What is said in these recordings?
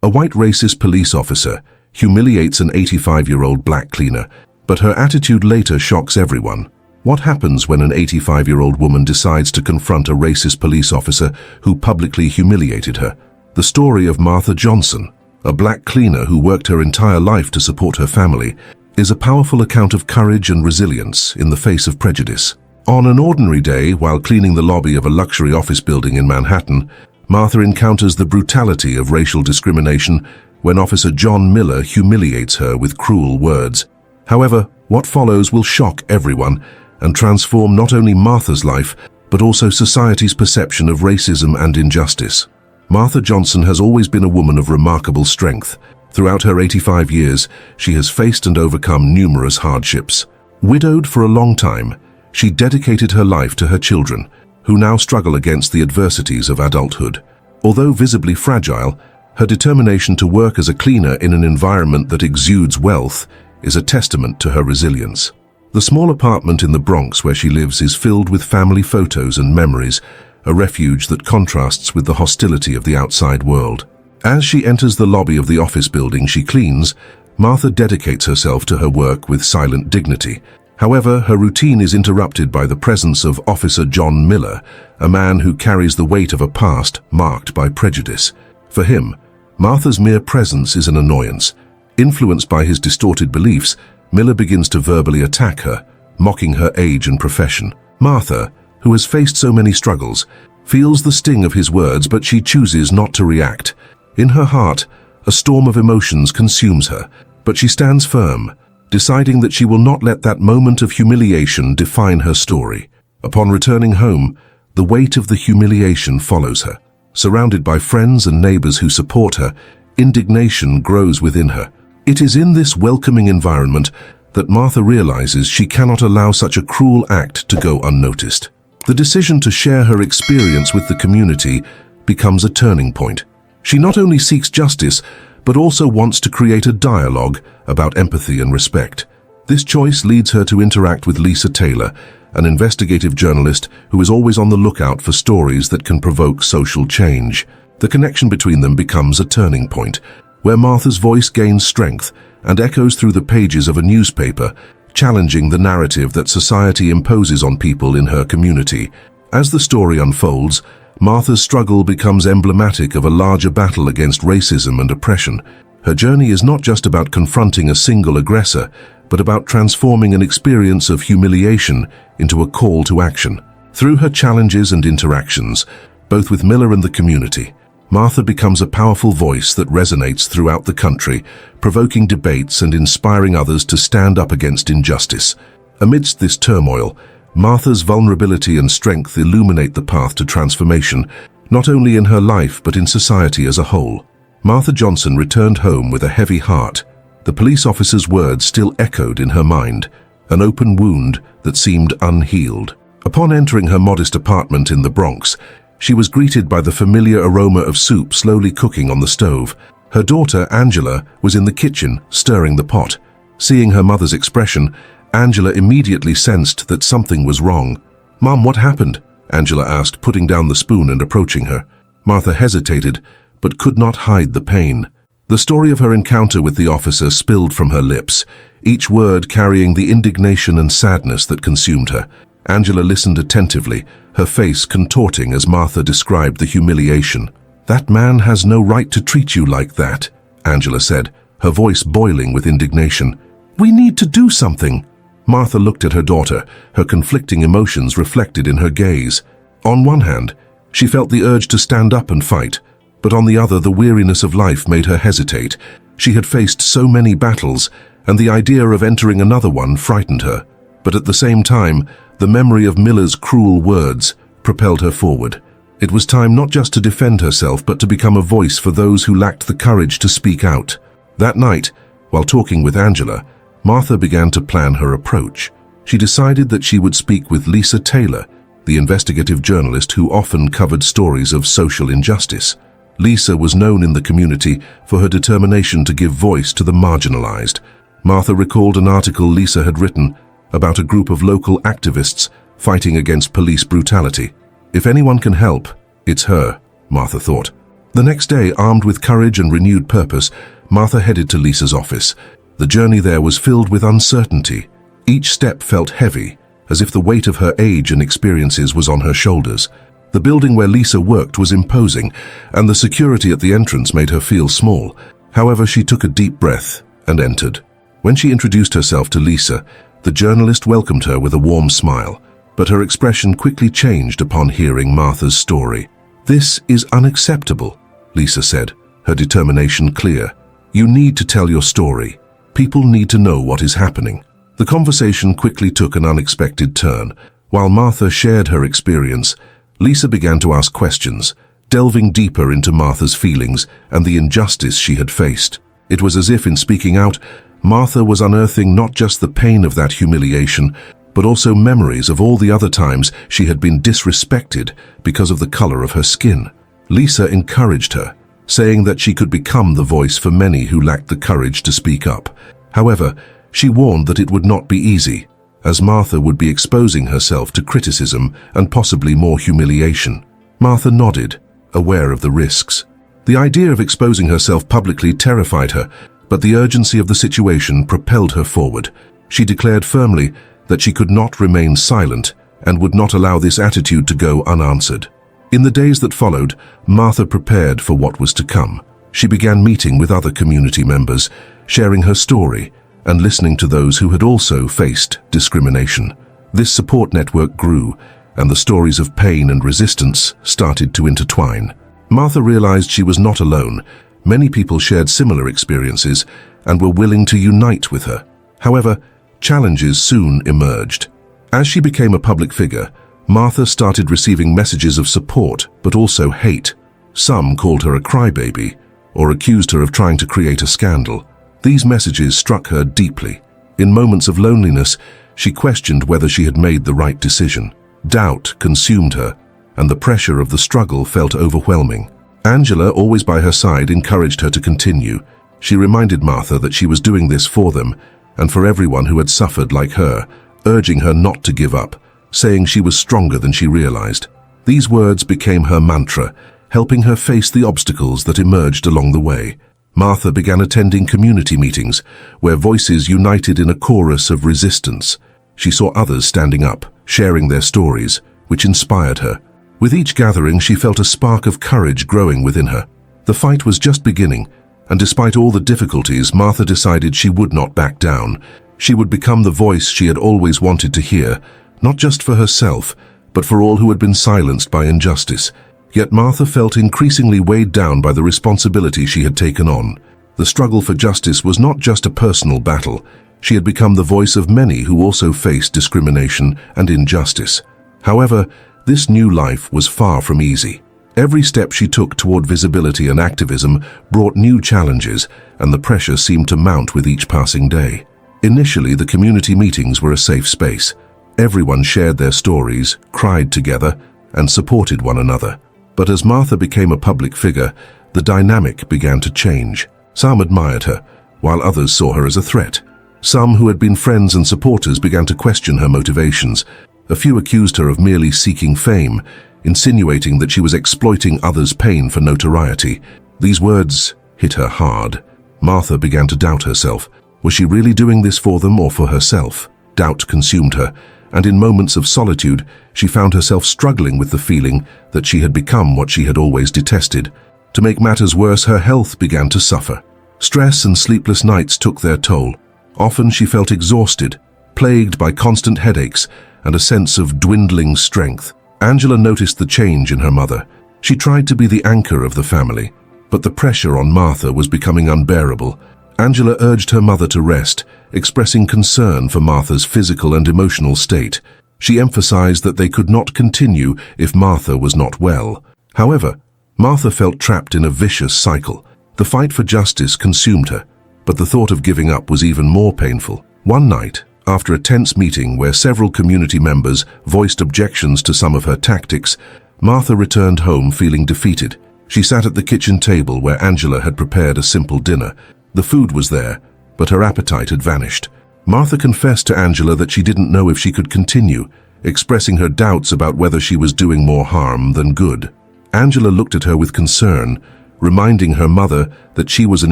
A white racist police officer humiliates an 85-year-old black cleaner, but her attitude later shocks everyone. What happens when an 85-year-old woman decides to confront a racist police officer who publicly humiliated her? The story of Martha Johnson, a black cleaner who worked her entire life to support her family, is a powerful account of courage and resilience in the face of prejudice. On an ordinary day, while cleaning the lobby of a luxury office building in Manhattan, Martha encounters the brutality of racial discrimination when Officer John Miller humiliates her with cruel words. However, what follows will shock everyone and transform not only Martha's life, but also society's perception of racism and injustice. Martha Johnson has always been a woman of remarkable strength. Throughout her 85 years, she has faced and overcome numerous hardships. Widowed for a long time, she dedicated her life to her children, who now struggle against the adversities of adulthood. Although visibly fragile, her determination to work as a cleaner in an environment that exudes wealth is a testament to her resilience. The small apartment in the Bronx where she lives is filled with family photos and memories, a refuge that contrasts with the hostility of the outside world. As she enters the lobby of the office building she cleans, Martha dedicates herself to her work with silent dignity. However, her routine is interrupted by the presence of Officer John Miller, a man who carries the weight of a past marked by prejudice. For him, Martha's mere presence is an annoyance. Influenced by his distorted beliefs, Miller begins to verbally attack her, mocking her age and profession. Martha, who has faced so many struggles, feels the sting of his words, but she chooses not to react. In her heart, a storm of emotions consumes her, but she stands firm, deciding that she will not let that moment of humiliation define her story. Upon returning home, the weight of the humiliation follows her. Surrounded by friends and neighbors who support her, indignation grows within her. It is in this welcoming environment that Martha realizes she cannot allow such a cruel act to go unnoticed. The decision to share her experience with the community becomes a turning point. She not only seeks justice, but also wants to create a dialogue about empathy and respect. This choice leads her to interact with Lisa Taylor, an investigative journalist who is always on the lookout for stories that can provoke social change. The connection between them becomes a turning point, where Martha's voice gains strength and echoes through the pages of a newspaper, challenging the narrative that society imposes on people in her community. As the story unfolds, Martha's struggle becomes emblematic of a larger battle against racism and oppression. Her journey is not just about confronting a single aggressor, but about transforming an experience of humiliation into a call to action. Through her challenges and interactions, both with Miller and the community, Martha becomes a powerful voice that resonates throughout the country, provoking debates and inspiring others to stand up against injustice. Amidst this turmoil, Martha's vulnerability and strength illuminate the path to transformation, not only in her life but in society as a whole. Martha Johnson returned home with a heavy heart. The police officer's words still echoed in her mind, an open wound that seemed unhealed. Upon entering her modest apartment in the Bronx, she was greeted by the familiar aroma of soup slowly cooking on the stove. Her daughter, Angela, was in the kitchen, stirring the pot. Seeing her mother's expression, Angela immediately sensed that something was wrong. "Mom, what happened?" Angela asked, putting down the spoon and approaching her. Martha hesitated, but could not hide the pain. The story of her encounter with the officer spilled from her lips, each word carrying the indignation and sadness that consumed her. Angela listened attentively, her face contorting as Martha described the humiliation. "That man has no right to treat you like that," Angela said, her voice boiling with indignation. "We need to do something." Martha looked at her daughter, her conflicting emotions reflected in her gaze. On one hand, she felt the urge to stand up and fight, but on the other, the weariness of life made her hesitate. She had faced so many battles, and the idea of entering another one frightened her. But at the same time, the memory of Miller's cruel words propelled her forward. It was time not just to defend herself, but to become a voice for those who lacked the courage to speak out. That night, while talking with Angela, Martha began to plan her approach. She decided that she would speak with Lisa Taylor, the investigative journalist who often covered stories of social injustice. Lisa was known in the community for her determination to give voice to the marginalized. Martha recalled an article Lisa had written about a group of local activists fighting against police brutality. If anyone can help, it's her, Martha thought. The next day, armed with courage and renewed purpose, Martha headed to Lisa's office. The journey there was filled with uncertainty. Each step felt heavy, as if the weight of her age and experiences was on her shoulders. The building where Lisa worked was imposing, and the security at the entrance made her feel small. However, she took a deep breath and entered. When she introduced herself to Lisa, the journalist welcomed her with a warm smile, but her expression quickly changed upon hearing Martha's story. "This is unacceptable," Lisa said, her determination clear. "You need to tell your story. People need to know what is happening." The conversation quickly took an unexpected turn. While Martha shared her experience, Lisa began to ask questions, delving deeper into Martha's feelings and the injustice she had faced. It was as if in speaking out, Martha was unearthing not just the pain of that humiliation, but also memories of all the other times she had been disrespected because of the color of her skin. Lisa encouraged her, saying that she could become the voice for many who lacked the courage to speak up. However, she warned that it would not be easy, as Martha would be exposing herself to criticism and possibly more humiliation. Martha nodded, aware of the risks. The idea of exposing herself publicly terrified her, but the urgency of the situation propelled her forward. She declared firmly that she could not remain silent and would not allow this attitude to go unanswered. In the days that followed, Martha prepared for what was to come. She began meeting with other community members, sharing her story, and listening to those who had also faced discrimination. This support network grew, and the stories of pain and resistance started to intertwine. Martha realized she was not alone. Many people shared similar experiences and were willing to unite with her. However, challenges soon emerged. As she became a public figure, Martha started receiving messages of support, but also hate. Some called her a crybaby, or accused her of trying to create a scandal. These messages struck her deeply. In moments of loneliness, she questioned whether she had made the right decision. Doubt consumed her, and the pressure of the struggle felt overwhelming. Angela, always by her side, encouraged her to continue. She reminded Martha that she was doing this for them, and for everyone who had suffered like her, urging her not to give up, saying she was stronger than she realized. These words became her mantra, helping her face the obstacles that emerged along the way. Martha began attending community meetings, where voices united in a chorus of resistance. She saw others standing up, sharing their stories, which inspired her. With each gathering, she felt a spark of courage growing within her. The fight was just beginning, and despite all the difficulties, Martha decided she would not back down. She would become the voice she had always wanted to hear, not just for herself, but for all who had been silenced by injustice. Yet Martha felt increasingly weighed down by the responsibility she had taken on. The struggle for justice was not just a personal battle. She had become the voice of many who also faced discrimination and injustice. However, this new life was far from easy. Every step she took toward visibility and activism brought new challenges, and the pressure seemed to mount with each passing day. Initially, the community meetings were a safe space. Everyone shared their stories, cried together, and supported one another. But as Martha became a public figure, the dynamic began to change. Some admired her, while others saw her as a threat. Some who had been friends and supporters began to question her motivations. A few accused her of merely seeking fame, insinuating that she was exploiting others' pain for notoriety. These words hit her hard. Martha began to doubt herself. Was she really doing this for them or for herself? Doubt consumed her, and in moments of solitude, she found herself struggling with the feeling that she had become what she had always detested. To make matters worse, her health began to suffer. Stress and sleepless nights took their toll. Often she felt exhausted, plagued by constant headaches and a sense of dwindling strength. Angela noticed the change in her mother. She tried to be the anchor of the family, but the pressure on Martha was becoming unbearable. Angela urged her mother to rest, expressing concern for Martha's physical and emotional state. She emphasized that they could not continue if Martha was not well. However, Martha felt trapped in a vicious cycle. The fight for justice consumed her, but the thought of giving up was even more painful. One night, after a tense meeting where several community members voiced objections to some of her tactics, Martha returned home feeling defeated. She sat at the kitchen table where Angela had prepared a simple dinner. The food was there, but her appetite had vanished. Martha confessed to Angela that she didn't know if she could continue, expressing her doubts about whether she was doing more harm than good. Angela looked at her with concern, reminding her mother that she was an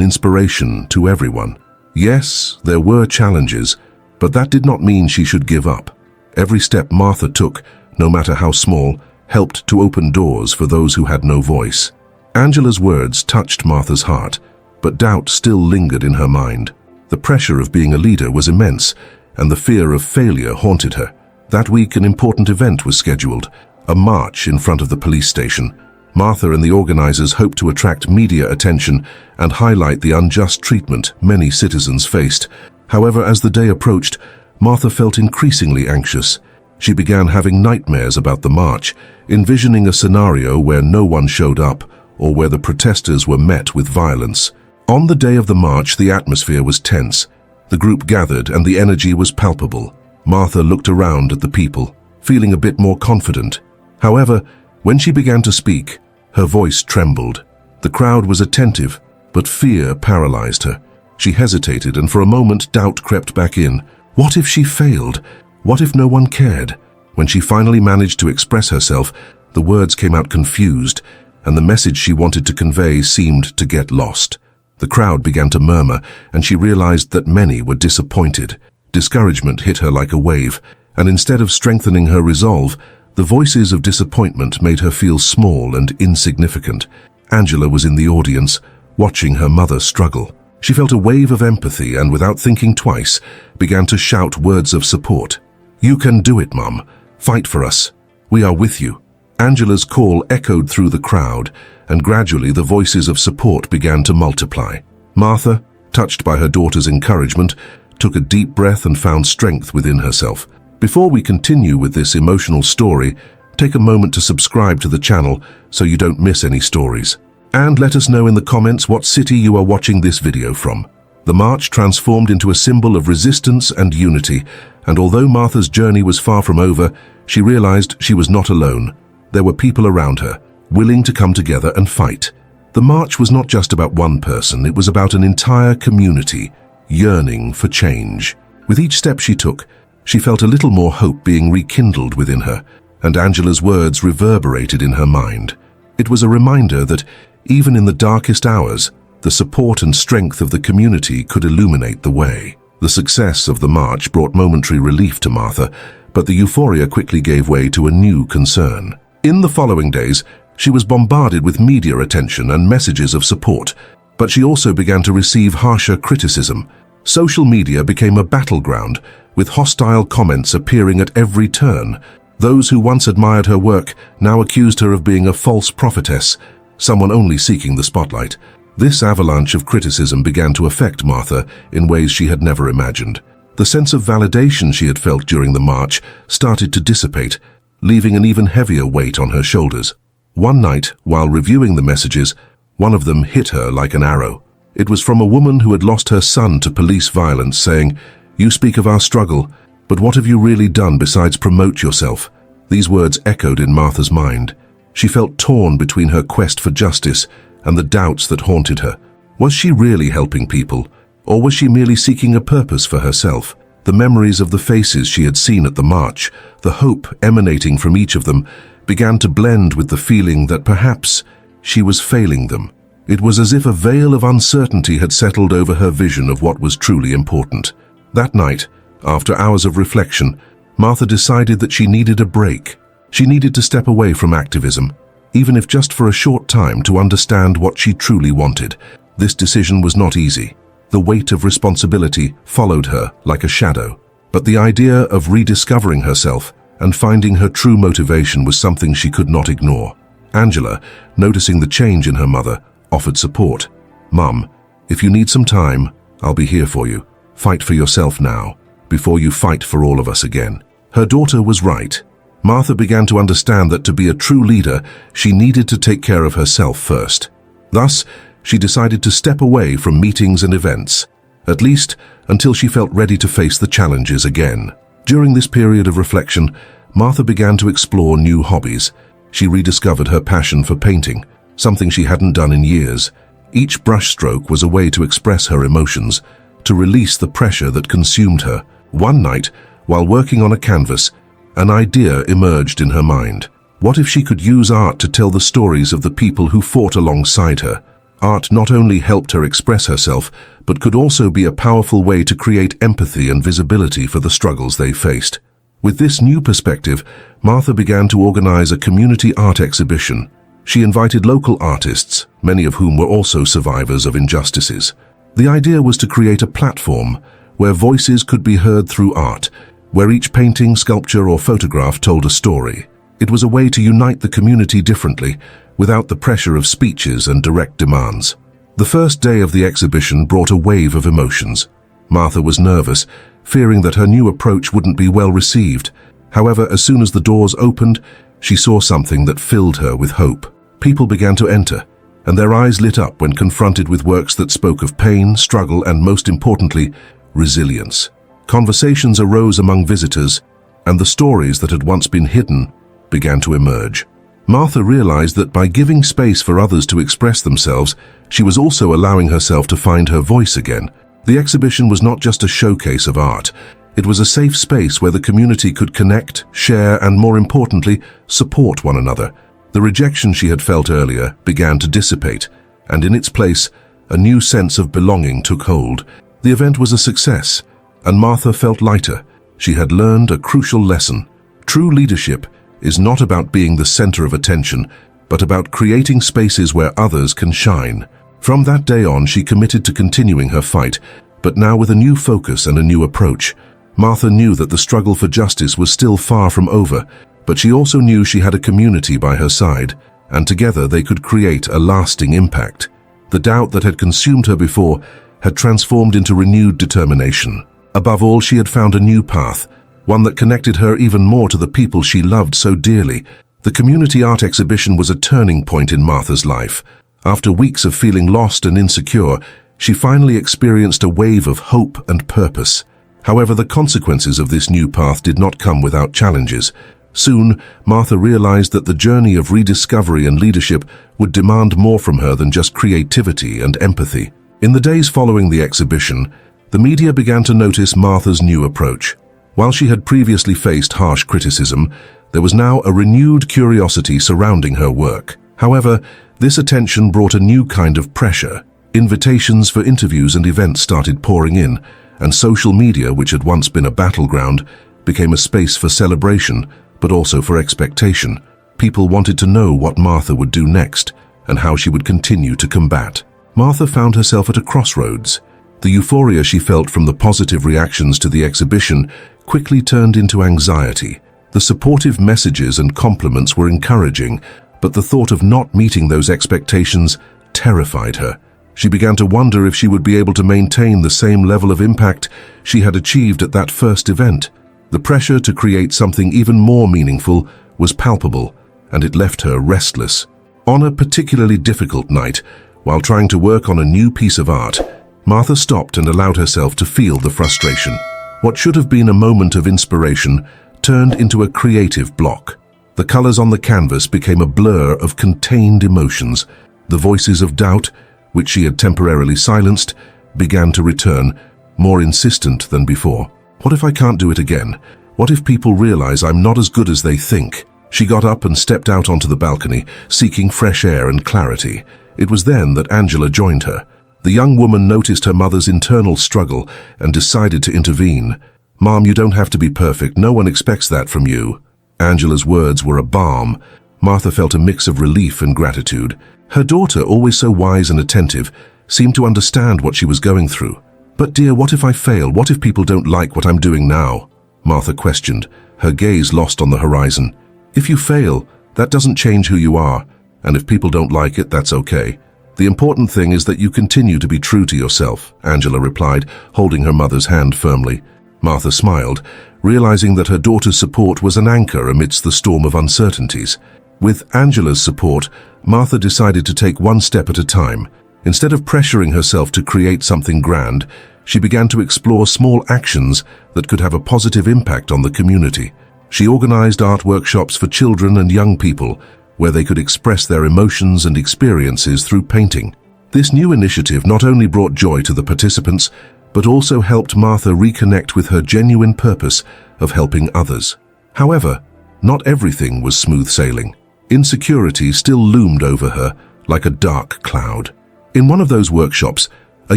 inspiration to everyone. Yes, there were challenges, but that did not mean she should give up. Every step Martha took, no matter how small, helped to open doors for those who had no voice. Angela's words touched Martha's heart, but doubt still lingered in her mind. The pressure of being a leader was immense, and the fear of failure haunted her. That week, an important event was scheduled, a march in front of the police station. Martha and the organizers hoped to attract media attention and highlight the unjust treatment many citizens faced. However, as the day approached, Martha felt increasingly anxious. She began having nightmares about the march, envisioning a scenario where no one showed up or where the protesters were met with violence. On the day of the march, the atmosphere was tense. The group gathered and the energy was palpable. Martha looked around at the people, feeling a bit more confident. However, when she began to speak, her voice trembled. The crowd was attentive, but fear paralyzed her. She hesitated, and for a moment doubt crept back in. What if she failed? What if no one cared? When she finally managed to express herself, the words came out confused, and the message she wanted to convey seemed to get lost. The crowd began to murmur, and she realized that many were disappointed. Discouragement hit her like a wave, and instead of strengthening her resolve, the voices of disappointment made her feel small and insignificant. Angela was in the audience, watching her mother struggle. She felt a wave of empathy and, without thinking twice, began to shout words of support. "You can do it, Mum. Fight for us. We are with you." Angela's call echoed through the crowd, and gradually the voices of support began to multiply. Martha, touched by her daughter's encouragement, took a deep breath and found strength within herself. Before we continue with this emotional story, take a moment to subscribe to the channel so you don't miss any stories. And let us know in the comments what city you are watching this video from. The march transformed into a symbol of resistance and unity, and although Martha's journey was far from over, she realized she was not alone. There were people around her, willing to come together and fight. The march was not just about one person, it was about an entire community, yearning for change. With each step she took, she felt a little more hope being rekindled within her, and Angela's words reverberated in her mind. It was a reminder that, even in the darkest hours, the support and strength of the community could illuminate the way. The success of the march brought momentary relief to Martha, but the euphoria quickly gave way to a new concern. In the following days, she was bombarded with media attention and messages of support, but she also began to receive harsher criticism. Social media became a battleground, with hostile comments appearing at every turn. Those who once admired her work now accused her of being a false prophetess, someone only seeking the spotlight. This avalanche of criticism began to affect Martha in ways she had never imagined. The sense of validation she had felt during the march started to dissipate, leaving an even heavier weight on her shoulders. One night, while reviewing the messages, one of them hit her like an arrow. It was from a woman who had lost her son to police violence, saying, "You speak of our struggle, but what have you really done besides promote yourself?" These words echoed in Martha's mind. She felt torn between her quest for justice and the doubts that haunted her. Was she really helping people, or was she merely seeking a purpose for herself? The memories of the faces she had seen at the march, the hope emanating from each of them, began to blend with the feeling that perhaps she was failing them. It was as if a veil of uncertainty had settled over her vision of what was truly important. That night, after hours of reflection, Martha decided that she needed a break. She needed to step away from activism, even if just for a short time, to understand what she truly wanted. This decision was not easy. The weight of responsibility followed her like a shadow. But the idea of rediscovering herself and finding her true motivation was something she could not ignore. Angela, noticing the change in her mother, offered support. "Mum, if you need some time, I'll be here for you. Fight for yourself now, before you fight for all of us again." Her daughter was right. Martha began to understand that to be a true leader, she needed to take care of herself first. Thus, she decided to step away from meetings and events, at least until she felt ready to face the challenges again. During this period of reflection, Martha began to explore new hobbies. She rediscovered her passion for painting, something she hadn't done in years. Each brushstroke was a way to express her emotions, to release the pressure that consumed her. One night, while working on a canvas, an idea emerged in her mind. What if she could use art to tell the stories of the people who fought alongside her? Art not only helped her express herself, but could also be a powerful way to create empathy and visibility for the struggles they faced. With this new perspective, Martha began to organize a community art exhibition. She invited local artists, many of whom were also survivors of injustices. The idea was to create a platform where voices could be heard through art, where each painting, sculpture, or photograph told a story. It was a way to unite the community differently, without the pressure of speeches and direct demands. The first day of the exhibition brought a wave of emotions. Martha was nervous, fearing that her new approach wouldn't be well received. However, as soon as the doors opened, she saw something that filled her with hope. People began to enter, and their eyes lit up when confronted with works that spoke of pain, struggle, and most importantly, resilience. Conversations arose among visitors, and the stories that had once been hidden began to emerge. Martha realized that by giving space for others to express themselves, she was also allowing herself to find her voice again. The exhibition was not just a showcase of art. It was a safe space where the community could connect, share, and more importantly, support one another. The rejection she had felt earlier began to dissipate, and in its place, a new sense of belonging took hold. The event was a success, and Martha felt lighter. She had learned a crucial lesson. True leadership is not about being the center of attention, but about creating spaces where others can shine. From that day on, she committed to continuing her fight, but now with a new focus and a new approach. Martha knew that the struggle for justice was still far from over, but she also knew she had a community by her side, and together they could create a lasting impact. The doubt that had consumed her before had transformed into renewed determination. Above all, she had found a new path, one that connected her even more to the people she loved so dearly. The community art exhibition was a turning point in Martha's life. After weeks of feeling lost and insecure, she finally experienced a wave of hope and purpose. However, the consequences of this new path did not come without challenges. Soon, Martha realized that the journey of rediscovery and leadership would demand more from her than just creativity and empathy. In the days following the exhibition, the media began to notice Martha's new approach. While she had previously faced harsh criticism, there was now a renewed curiosity surrounding her work. However, this attention brought a new kind of pressure. Invitations for interviews and events started pouring in, and social media, which had once been a battleground, became a space for celebration, but also for expectation. People wanted to know what Martha would do next, and how she would continue to combat. Martha found herself at a crossroads. The euphoria she felt from the positive reactions to the exhibition quickly turned into anxiety. The supportive messages and compliments were encouraging, but the thought of not meeting those expectations terrified her. She began to wonder if she would be able to maintain the same level of impact she had achieved at that first event. The pressure to create something even more meaningful was palpable, and it left her restless. On a particularly difficult night, while trying to work on a new piece of art, Martha stopped and allowed herself to feel the frustration. What should have been a moment of inspiration turned into a creative block. The colors on the canvas became a blur of contained emotions. The voices of doubt, which she had temporarily silenced, began to return, more insistent than before. What if I can't do it again? What if people realize I'm not as good as they think? She got up and stepped out onto the balcony, seeking fresh air and clarity. It was then that Angela joined her. The young woman noticed her mother's internal struggle and decided to intervene. "Mom, you don't have to be perfect. No one expects that from you." Angela's words were a balm. Martha felt a mix of relief and gratitude. Her daughter, always so wise and attentive, seemed to understand what she was going through. "But dear, what if I fail? What if people don't like what I'm doing now?" Martha questioned, her gaze lost on the horizon. "If you fail, that doesn't change who you are, and if people don't like it, that's okay. The important thing is that you continue to be true to yourself," Angela replied, holding her mother's hand firmly. Martha smiled, realizing that her daughter's support was an anchor amidst the storm of uncertainties. With Angela's support, Martha decided to take one step at a time. Instead of pressuring herself to create something grand, she began to explore small actions that could have a positive impact on the community. She organized art workshops for children and young people, where they could express their emotions and experiences through painting. This new initiative not only brought joy to the participants, but also helped Martha reconnect with her genuine purpose of helping others. However, not everything was smooth sailing. Insecurity still loomed over her like a dark cloud. In one of those workshops, a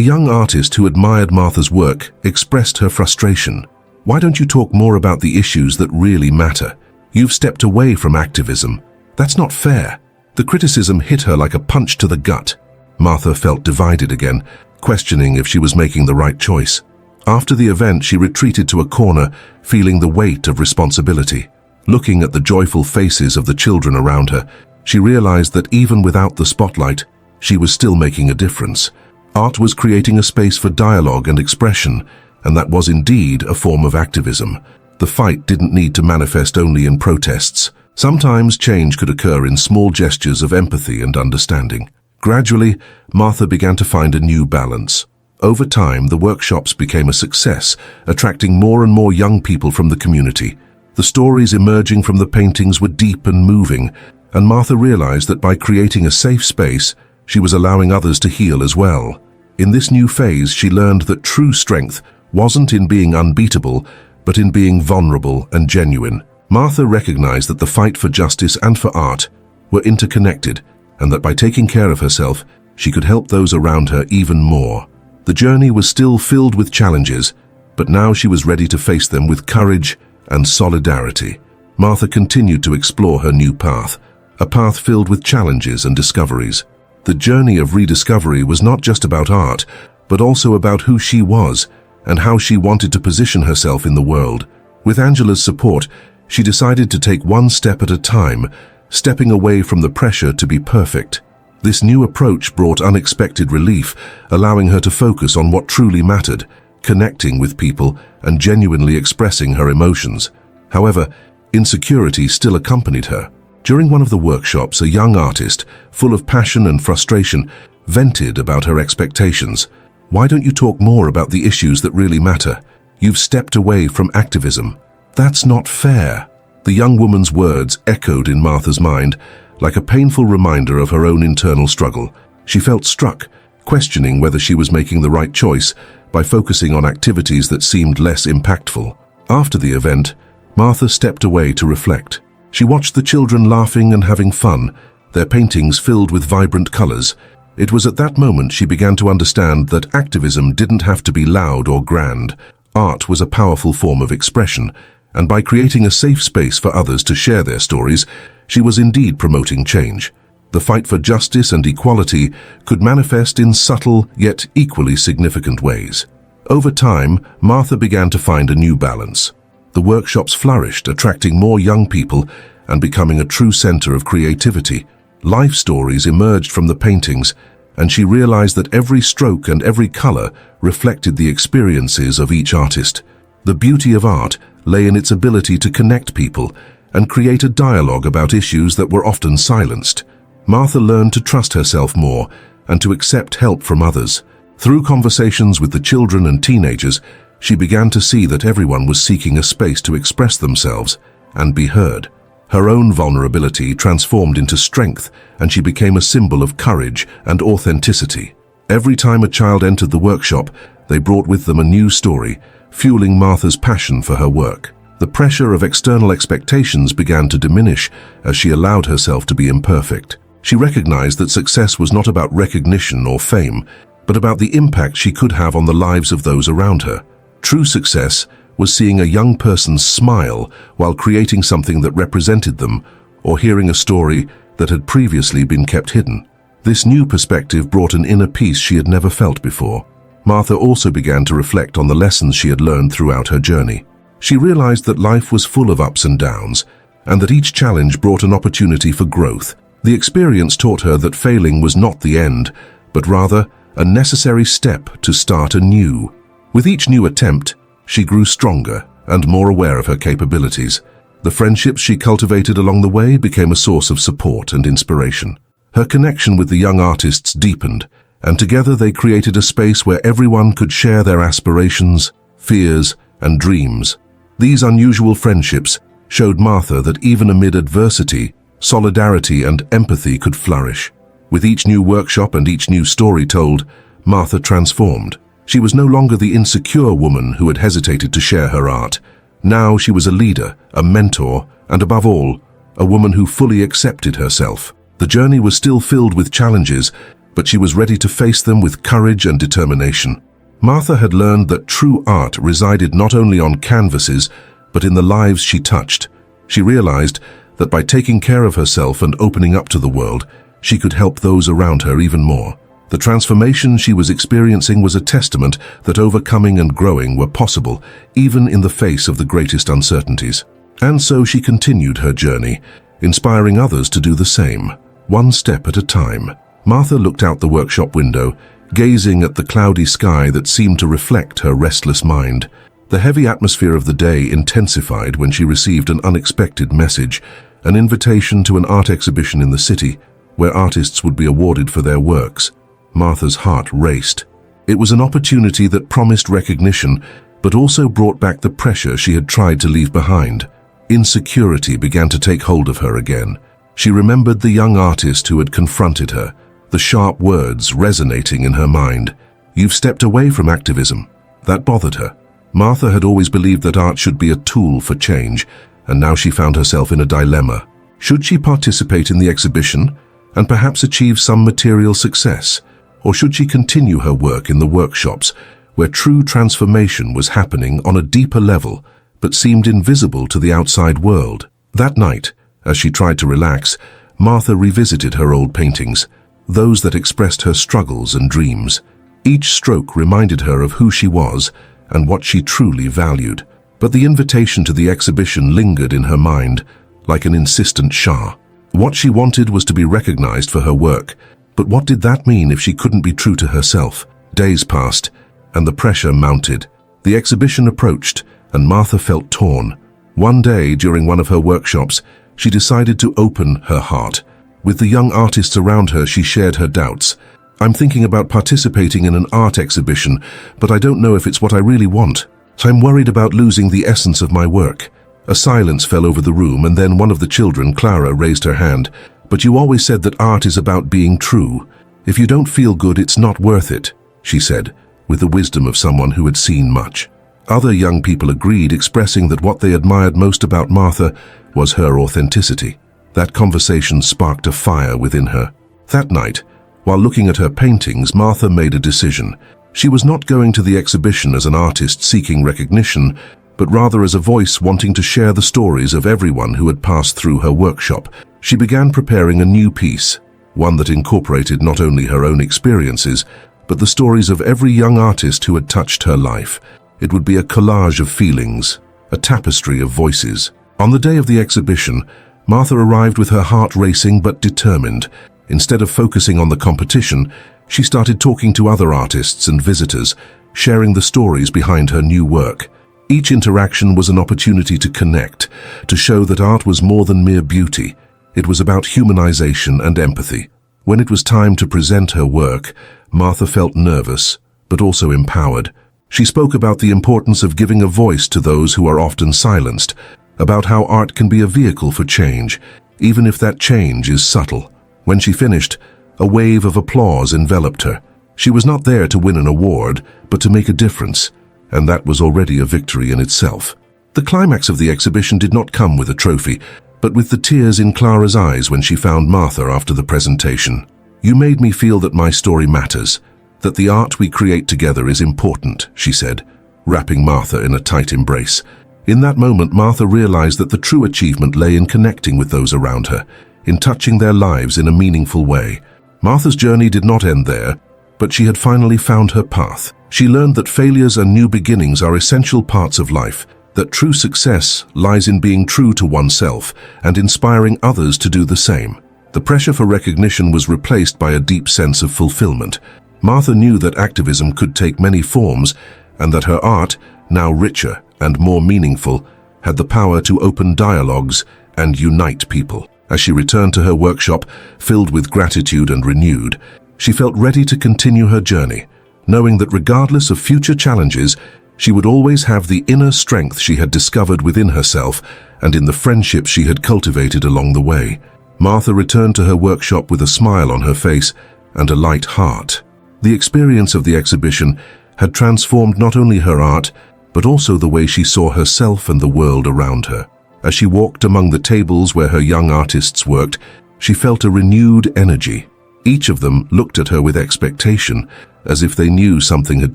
young artist who admired Martha's work expressed her frustration. "Why don't you talk more about the issues that really matter? You've stepped away from activism. That's not fair." The criticism hit her like a punch to the gut. Martha felt divided again, questioning if she was making the right choice. After the event, she retreated to a corner, feeling the weight of responsibility. Looking at the joyful faces of the children around her, she realized that even without the spotlight, she was still making a difference. Art was creating a space for dialogue and expression, and that was indeed a form of activism. The fight didn't need to manifest only in protests. Sometimes change could occur in small gestures of empathy and understanding. Gradually, Martha began to find a new balance. Over time, the workshops became a success, attracting more and more young people from the community. The stories emerging from the paintings were deep and moving, and Martha realized that by creating a safe space, she was allowing others to heal as well. In this new phase, she learned that true strength wasn't in being unbeatable, but in being vulnerable and genuine. Martha recognized that the fight for justice and for art were interconnected, and that by taking care of herself, she could help those around her even more. The journey was still filled with challenges, but now she was ready to face them with courage and solidarity. Martha continued to explore her new path, a path filled with challenges and discoveries. The journey of rediscovery was not just about art, but also about who she was and how she wanted to position herself in the world. With Angela's support, she decided to take one step at a time, stepping away from the pressure to be perfect. This new approach brought unexpected relief, allowing her to focus on what truly mattered, connecting with people and genuinely expressing her emotions. However, insecurity still accompanied her. During one of the workshops, a young artist, full of passion and frustration, vented about her expectations. "Why don't you talk more about the issues that really matter? You've stepped away from activism. That's not fair." The young woman's words echoed in Martha's mind, like a painful reminder of her own internal struggle. She felt struck, questioning whether she was making the right choice by focusing on activities that seemed less impactful. After the event, Martha stepped away to reflect. She watched the children laughing and having fun, their paintings filled with vibrant colors. It was at that moment she began to understand that activism didn't have to be loud or grand. Art was a powerful form of expression, and by creating a safe space for others to share their stories, she was indeed promoting change. The fight for justice and equality could manifest in subtle yet equally significant ways. Over time, Martha began to find a new balance. The workshops flourished, attracting more young people and becoming a true center of creativity. Life stories emerged from the paintings, and she realized that every stroke and every color reflected the experiences of each artist. The beauty of art lay in its ability to connect people and create a dialogue about issues that were often silenced. Martha learned to trust herself more and to accept help from others. Through conversations with the children and teenagers, she began to see that everyone was seeking a space to express themselves and be heard. Her own vulnerability transformed into strength, and she became a symbol of courage and authenticity. Every time a child entered the workshop, they brought with them a new story, fueling Martha's passion for her work. The pressure of external expectations began to diminish as she allowed herself to be imperfect. She recognized that success was not about recognition or fame, but about the impact she could have on the lives of those around her. True success was seeing a young person smile while creating something that represented them, or hearing a story that had previously been kept hidden. This new perspective brought an inner peace she had never felt before. Martha also began to reflect on the lessons she had learned throughout her journey. She realized that life was full of ups and downs, and that each challenge brought an opportunity for growth. The experience taught her that failing was not the end, but rather a necessary step to start anew. With each new attempt, she grew stronger and more aware of her capabilities. The friendships she cultivated along the way became a source of support and inspiration. Her connection with the young artists deepened, and together they created a space where everyone could share their aspirations, fears, and dreams. These unusual friendships showed Martha that even amid adversity, solidarity and empathy could flourish. With each new workshop and each new story told, Martha transformed. She was no longer the insecure woman who had hesitated to share her art. Now she was a leader, a mentor, and above all, a woman who fully accepted herself. The journey was still filled with challenges, but she was ready to face them with courage and determination. Martha had learned that true art resided not only on canvases, but in the lives she touched. She realized that by taking care of herself and opening up to the world, she could help those around her even more. The transformation she was experiencing was a testament that overcoming and growing were possible, even in the face of the greatest uncertainties. And so she continued her journey, inspiring others to do the same, one step at a time. Martha looked out the workshop window, gazing at the cloudy sky that seemed to reflect her restless mind. The heavy atmosphere of the day intensified when she received an unexpected message, an invitation to an art exhibition in the city, where artists would be awarded for their works. Martha's heart raced. It was an opportunity that promised recognition, but also brought back the pressure she had tried to leave behind. Insecurity began to take hold of her again. She remembered the young artist who had confronted her, the sharp words resonating in her mind. "You've stepped away from activism." That bothered her. Martha had always believed that art should be a tool for change, and now she found herself in a dilemma. Should she participate in the exhibition and perhaps achieve some material success? Or should she continue her work in the workshops, where true transformation was happening on a deeper level, but seemed invisible to the outside world? That night, as she tried to relax, Martha revisited her old paintings, those that expressed her struggles and dreams. Each stroke reminded her of who she was and what she truly valued. But the invitation to the exhibition lingered in her mind, like an insistent Shah. What she wanted was to be recognized for her work, but what did that mean if she couldn't be true to herself? Days passed, and the pressure mounted. The exhibition approached, and Martha felt torn. One day, during one of her workshops, she decided to open her heart. With the young artists around her, she shared her doubts. "I'm thinking about participating in an art exhibition, but I don't know if it's what I really want. I'm worried about losing the essence of my work." A silence fell over the room, and then one of the children, Clara, raised her hand. "But you always said that art is about being true. If you don't feel good, it's not worth it," she said, with the wisdom of someone who had seen much. Other young people agreed, expressing that what they admired most about Martha was her authenticity. That conversation sparked a fire within her. That night, while looking at her paintings, Martha made a decision. She was not going to the exhibition as an artist seeking recognition, but rather as a voice wanting to share the stories of everyone who had passed through her workshop. She began preparing a new piece, one that incorporated not only her own experiences, but the stories of every young artist who had touched her life. It would be a collage of feelings, a tapestry of voices. On the day of the exhibition, Martha arrived with her heart racing but determined. Instead of focusing on the competition, she started talking to other artists and visitors, sharing the stories behind her new work. Each interaction was an opportunity to connect, to show that art was more than mere beauty. It was about humanization and empathy. When it was time to present her work, Martha felt nervous, but also empowered. She spoke about the importance of giving a voice to those who are often silenced, about how art can be a vehicle for change, even if that change is subtle. When she finished, a wave of applause enveloped her. She was not there to win an award, but to make a difference, and that was already a victory in itself. The climax of the exhibition did not come with a trophy, but with the tears in Clara's eyes when she found Martha after the presentation. "You made me feel that my story matters, that the art we create together is important," she said, wrapping Martha in a tight embrace. In that moment, Martha realized that the true achievement lay in connecting with those around her, in touching their lives in a meaningful way. Martha's journey did not end there, but she had finally found her path. She learned that failures and new beginnings are essential parts of life, that true success lies in being true to oneself and inspiring others to do the same. The pressure for recognition was replaced by a deep sense of fulfillment. Martha knew that activism could take many forms and that her art, now richer and more meaningful, had the power to open dialogues and unite people. As she returned to her workshop, filled with gratitude and renewed, she felt ready to continue her journey, knowing that regardless of future challenges, she would always have the inner strength she had discovered within herself and in the friendships she had cultivated along the way. Martha returned to her workshop with a smile on her face and a light heart. The experience of the exhibition had transformed not only her art, but also the way she saw herself and the world around her. As she walked among the tables where her young artists worked, she felt a renewed energy. Each of them looked at her with expectation, as if they knew something had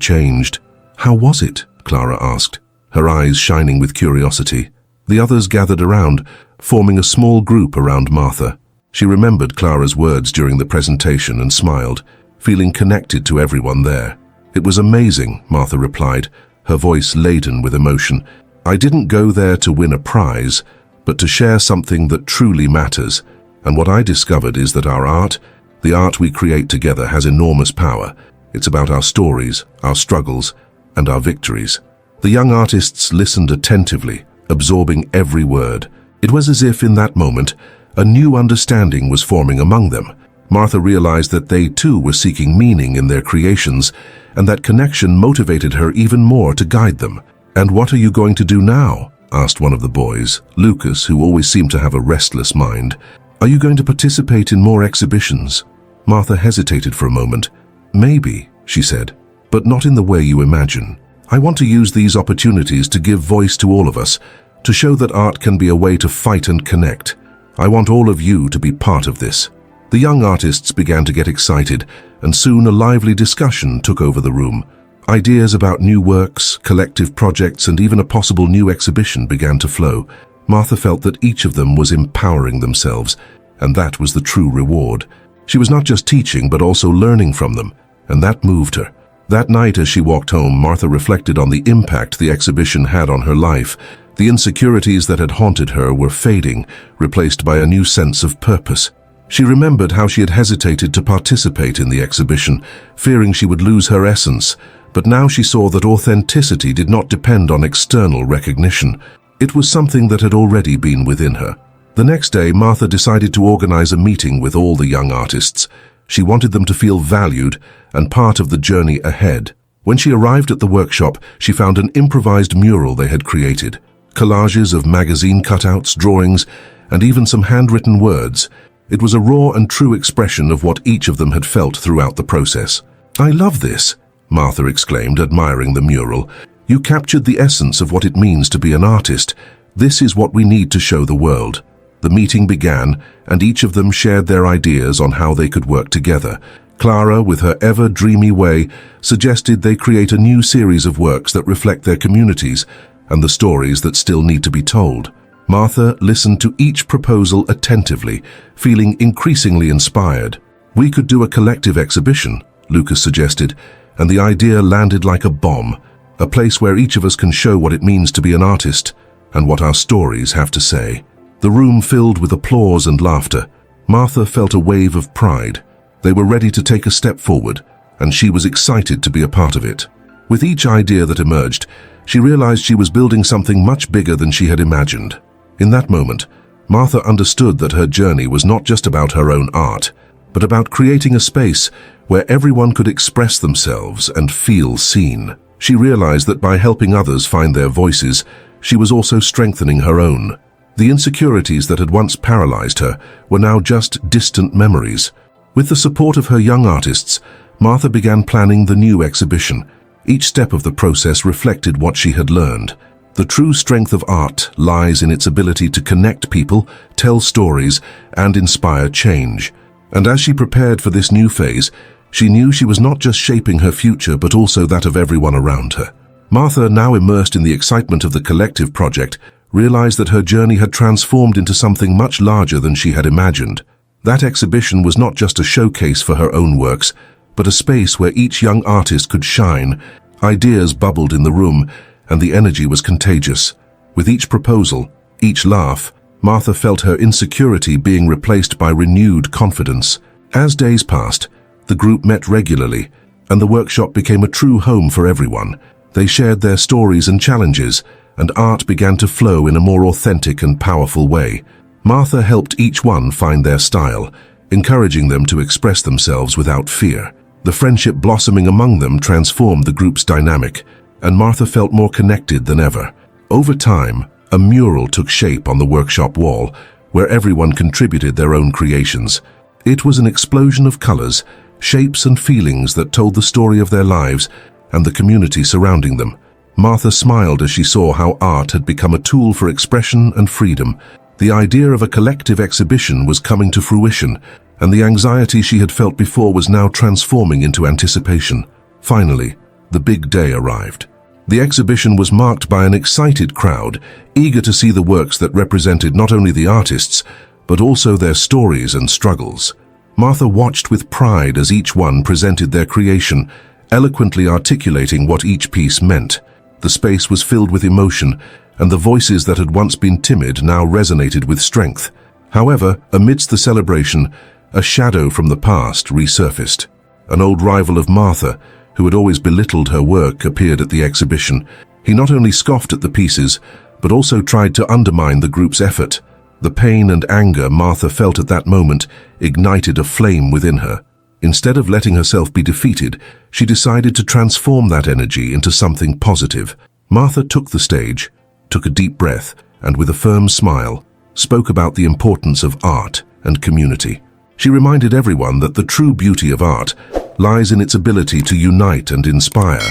changed. "How was it?" Clara asked, her eyes shining with curiosity. The others gathered around, forming a small group around Martha. She remembered Clara's words during the presentation and smiled, feeling connected to everyone there. "It was amazing," Martha replied, her voice laden with emotion. "I didn't go there to win a prize, but to share something that truly matters. And what I discovered is that our art, the art we create together, has enormous power. It's about our stories, our struggles, and our victories." The young artists listened attentively, absorbing every word. It was as if in that moment, a new understanding was forming among them. Martha realized that they too were seeking meaning in their creations, and that connection motivated her even more to guide them. "And what are you going to do now?" asked one of the boys, Lucas, who always seemed to have a restless mind. "Are you going to participate in more exhibitions?" Martha hesitated for a moment. "Maybe," she said, "but not in the way you imagine. I want to use these opportunities to give voice to all of us, to show that art can be a way to fight and connect. I want all of you to be part of this." The young artists began to get excited, and soon a lively discussion took over the room. Ideas about new works, collective projects, and even a possible new exhibition began to flow. Martha felt that each of them was empowering themselves, and that was the true reward. She was not just teaching, but also learning from them, and that moved her. That night as she walked home, Martha reflected on the impact the exhibition had on her life. The insecurities that had haunted her were fading, replaced by a new sense of purpose. She remembered how she had hesitated to participate in the exhibition, fearing she would lose her essence, but now she saw that authenticity did not depend on external recognition. It was something that had already been within her. The next day, Martha decided to organize a meeting with all the young artists. She wanted them to feel valued and part of the journey ahead. When she arrived at the workshop, she found an improvised mural they had created. Collages of magazine cutouts, drawings, and even some handwritten words. It was a raw and true expression of what each of them had felt throughout the process. "I love this," Martha exclaimed, admiring the mural. "You captured the essence of what it means to be an artist. This is what we need to show the world." The meeting began, and each of them shared their ideas on how they could work together. Clara, with her ever-dreamy way, suggested they create a new series of works that reflect their communities and the stories that still need to be told. Martha listened to each proposal attentively, feeling increasingly inspired. "We could do a collective exhibition," Lucas suggested, and the idea landed like a bomb. A place where each of us can show what it means to be an artist and what our stories have to say. The room filled with applause and laughter. Martha felt a wave of pride. They were ready to take a step forward, and she was excited to be a part of it. With each idea that emerged, she realized she was building something much bigger than she had imagined. In that moment, Martha understood that her journey was not just about her own art, but about creating a space where everyone could express themselves and feel seen. She realized that by helping others find their voices, she was also strengthening her own. The insecurities that had once paralyzed her were now just distant memories. With the support of her young artists, Martha began planning the new exhibition. Each step of the process reflected what she had learned. The true strength of art lies in its ability to connect people, tell stories, and inspire change. And as she prepared for this new phase, she knew she was not just shaping her future, but also that of everyone around her. Martha, now immersed in the excitement of the collective project, realized that her journey had transformed into something much larger than she had imagined. That exhibition was not just a showcase for her own works, but a space where each young artist could shine. Ideas bubbled in the room, and the energy was contagious. With each proposal, each laugh, Martha felt her insecurity being replaced by renewed confidence. As days passed, the group met regularly, and the workshop became a true home for everyone. They shared their stories and challenges, and art began to flow in a more authentic and powerful way. Martha helped each one find their style, encouraging them to express themselves without fear. The friendship blossoming among them transformed the group's dynamic, and Martha felt more connected than ever. Over time, a mural took shape on the workshop wall, where everyone contributed their own creations. It was an explosion of colors, shapes and feelings that told the story of their lives and the community surrounding them. Martha smiled as she saw how art had become a tool for expression and freedom. The idea of a collective exhibition was coming to fruition, and the anxiety she had felt before was now transforming into anticipation. Finally, the big day arrived. The exhibition was marked by an excited crowd, eager to see the works that represented not only the artists, but also their stories and struggles. Martha watched with pride as each one presented their creation, eloquently articulating what each piece meant. The space was filled with emotion, and the voices that had once been timid now resonated with strength. However, amidst the celebration, a shadow from the past resurfaced. An old rival of Martha, who had always belittled her work, appeared at the exhibition. He not only scoffed at the pieces, but also tried to undermine the group's effort. The pain and anger Martha felt at that moment ignited a flame within her. Instead of letting herself be defeated, she decided to transform that energy into something positive. Martha took the stage, took a deep breath, and with a firm smile, spoke about the importance of art and community. She reminded everyone that the true beauty of art lies in its ability to unite and inspire.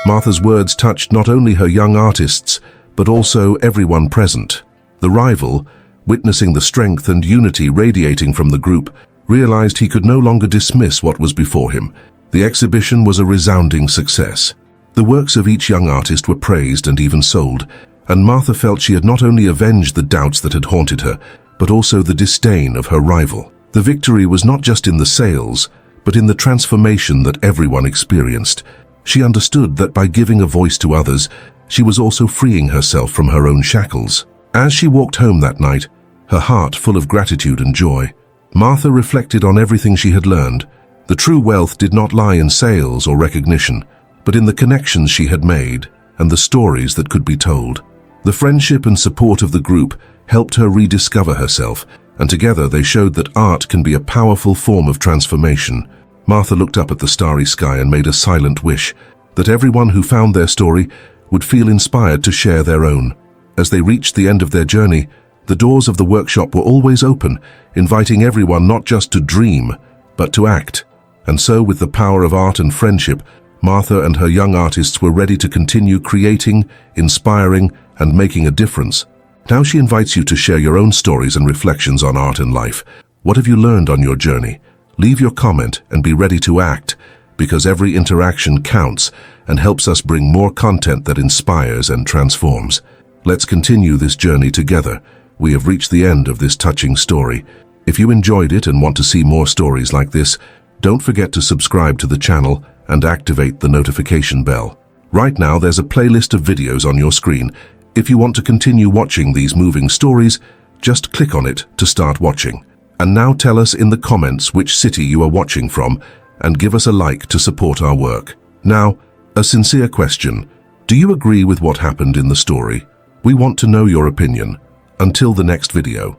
Martha's words touched not only her young artists, but also everyone present. The rival, witnessing the strength and unity radiating from the group, realized he could no longer dismiss what was before him. The exhibition was a resounding success. The works of each young artist were praised and even sold, and Martha felt she had not only avenged the doubts that had haunted her, but also the disdain of her rival. The victory was not just in the sales, but in the transformation that everyone experienced. She understood that by giving a voice to others, she was also freeing herself from her own shackles. As she walked home that night, her heart full of gratitude and joy, Martha reflected on everything she had learned. The true wealth did not lie in sales or recognition, but in the connections she had made and the stories that could be told. The friendship and support of the group helped her rediscover herself, and together they showed that art can be a powerful form of transformation. Martha looked up at the starry sky and made a silent wish that everyone who found their story would feel inspired to share their own. As they reached the end of their journey, the doors of the workshop were always open, inviting everyone not just to dream, but to act. And so, with the power of art and friendship, Martha and her young artists were ready to continue creating, inspiring, and making a difference. Now she invites you to share your own stories and reflections on art and life. What have you learned on your journey? Leave your comment and be ready to act, because every interaction counts and helps us bring more content that inspires and transforms. Let's continue this journey together. We have reached the end of this touching story. If you enjoyed it and want to see more stories like this, don't forget to subscribe to the channel and activate the notification bell. Right now, there's a playlist of videos on your screen. If you want to continue watching these moving stories, just click on it to start watching. And now tell us in the comments which city you are watching from, and give us a like to support our work. Now, a sincere question. Do you agree with what happened in the story? We want to know your opinion. Until the next video.